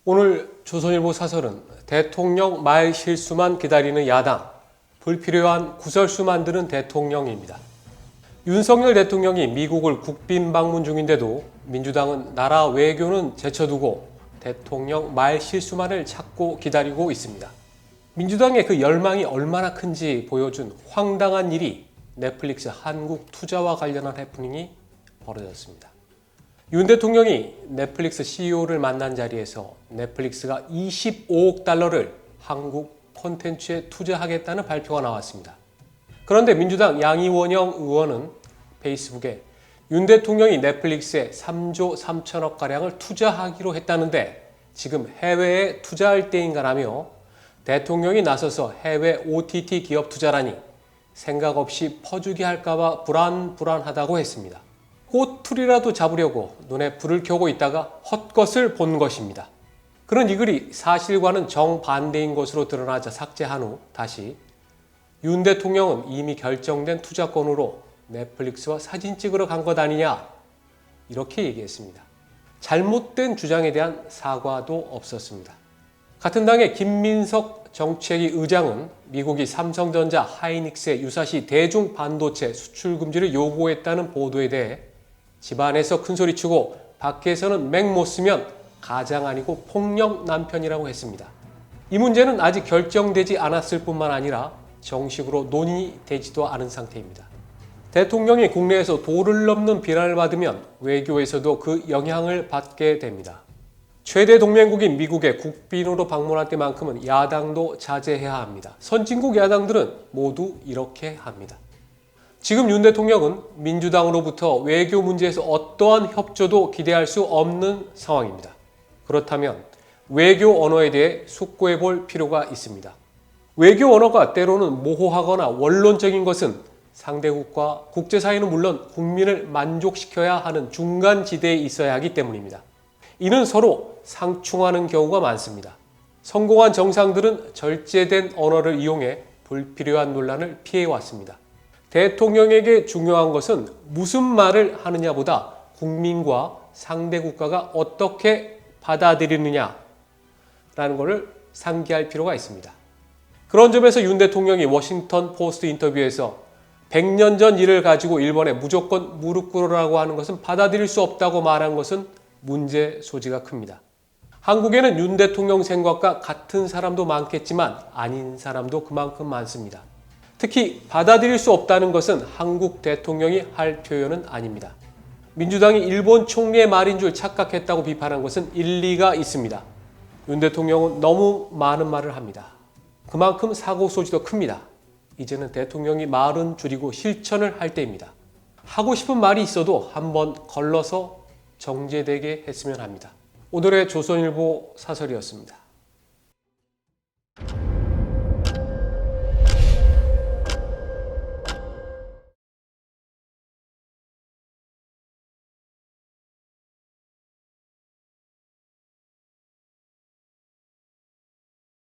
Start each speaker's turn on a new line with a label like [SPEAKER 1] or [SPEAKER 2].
[SPEAKER 1] 오늘 조선일보 사설은 대통령 말 실수만 기다리는 야당, 불필요한 구설수 만드는 대통령입니다. 윤석열 대통령이 미국을 국빈 방문 중인데도 민주당은 나라 외교는 제쳐두고 대통령 말 실수만을 찾고 기다리고 있습니다. 민주당의 그 열망이 얼마나 큰지 보여준 황당한 일이 넷플릭스 한국 투자와 관련한 해프닝이 벌어졌습니다. 윤 대통령이 넷플릭스 CEO를 만난 자리에서 넷플릭스가 25억 달러를 한국 콘텐츠에 투자하겠다는 발표가 나왔습니다. 그런데 민주당 양이원영 의원은 페이스북에 윤 대통령이 넷플릭스에 3조 3천억 가량을 투자하기로 했다는데 지금 해외에 투자할 때인가라며 대통령이 나서서 해외 OTT 기업 투자라니 생각 없이 퍼주기 할까봐 불안하다고 했습니다. 꼬투리라도 잡으려고 눈에 불을 켜고 있다가 헛것을 본 것입니다. 그런 이 글이 사실과는 정반대인 것으로 드러나자 삭제한 후 다시 윤 대통령은 이미 결정된 투자권으로 넷플릭스와 사진 찍으러 간 것 아니냐 이렇게 얘기했습니다. 잘못된 주장에 대한 사과도 없었습니다. 같은 당의 김민석 정책위 의장은 미국이 삼성전자, 하이닉스의 유사시 대중 반도체 수출 금지를 요구했다는 보도에 대해 집안에서 큰소리치고 밖에서는 맥 못 쓰면 가장 아니고 폭력 남편이라고 했습니다. 이 문제는 아직 결정되지 않았을 뿐만 아니라 정식으로 논의되지도 않은 상태입니다. 대통령이 국내에서 도를 넘는 비난을 받으면 외교에서도 그 영향을 받게 됩니다. 최대 동맹국인 미국에 국빈으로 방문할 때만큼은 야당도 자제해야 합니다. 선진국 야당들은 모두 이렇게 합니다. 지금 윤 대통령은 민주당으로부터 외교 문제에서 어떠한 협조도 기대할 수 없는 상황입니다. 그렇다면 외교 언어에 대해 숙고해 볼 필요가 있습니다. 외교 언어가 때로는 모호하거나 원론적인 것은 상대국과 국제사회는 물론 국민을 만족시켜야 하는 중간 지대에 있어야 하기 때문입니다. 이는 서로 상충하는 경우가 많습니다. 성공한 정상들은 절제된 언어를 이용해 불필요한 논란을 피해왔습니다. 대통령에게 중요한 것은 무슨 말을 하느냐보다 국민과 상대 국가가 어떻게 받아들이느냐라는 것을 상기할 필요가 있습니다. 그런 점에서 윤 대통령이 워싱턴 포스트 인터뷰에서 100년 전 일을 가지고 일본에 무조건 무릎 꿇으라고 하는 것은 받아들일 수 없다고 말한 것은 문제 소지가 큽니다. 한국에는 윤 대통령 생각과 같은 사람도 많겠지만 아닌 사람도 그만큼 많습니다. 특히 받아들일 수 없다는 것은 한국 대통령이 할 표현은 아닙니다. 민주당이 일본 총리의 말인 줄 착각했다고 비판한 것은 일리가 있습니다. 윤 대통령은 너무 많은 말을 합니다. 그만큼 사고 소지도 큽니다. 이제는 대통령이 말은 줄이고 실천을 할 때입니다. 하고 싶은 말이 있어도 한번 걸러서 정제되게 했으면 합니다. 오늘의 조선일보 사설이었습니다.